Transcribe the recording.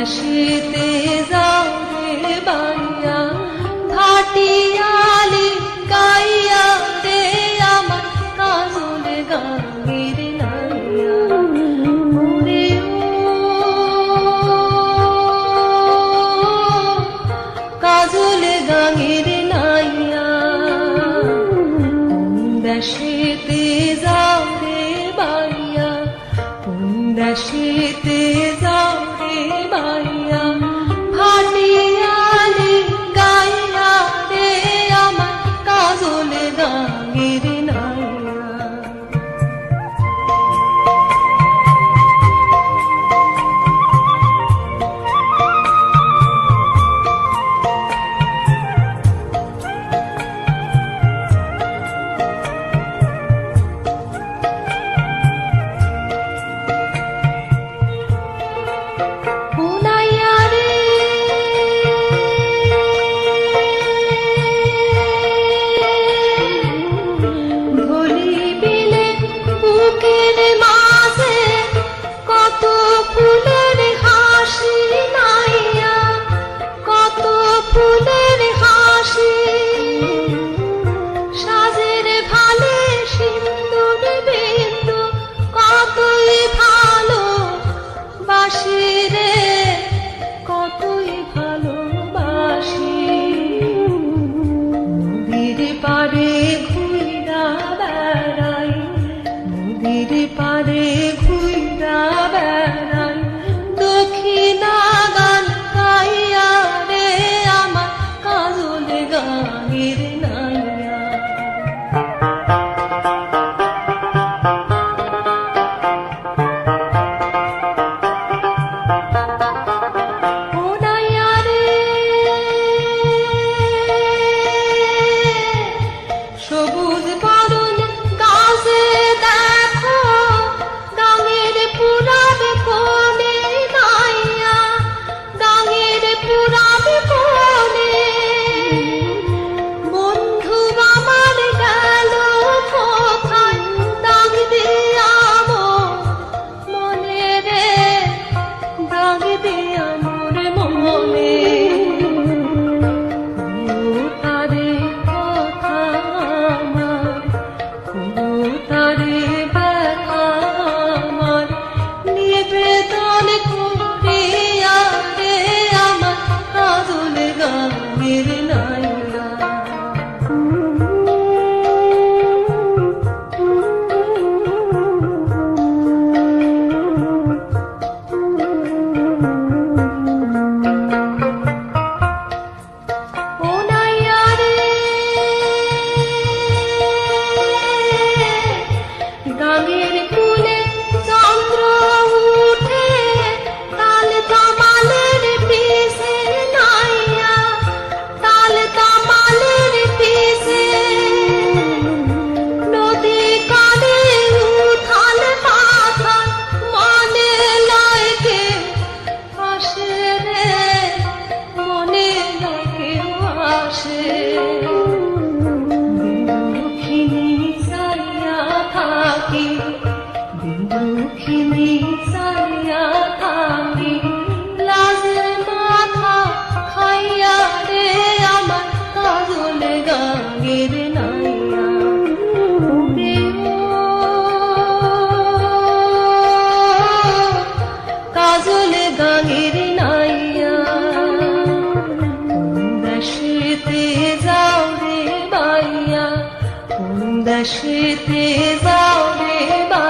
দেশেতে যাও রে বাইয়া ঘাটিয়ালি গাইয়া রে আমার কাজল গাঙ্গের নাইয়া ওরে কাজল গাঙ্গের নাইয়া দেশেতে যাও রে বাইয়া দেশেতে যাও রে বাইয়া ঘাটিয়ালি গাইয়া রে আমার কাজল গাঙ্গের নাইয়া পারে ঘুইরা বেড়াই দক্ষিণা গান গাইয়া রে আমার কাজল গাঙ্গের নাইয়া ও নাইয়া রে সবুজ বারণ গাছে দুঃখিনী সাইয়া থাকি লাজের মাথা খাইয়া রে আমার কাজল গাঙ্গের নাইয়া কাজল গাঙ্গের নাইয়া দেশেতে যাও রে বাইয়া দেশেতে যাও রে বাইয়া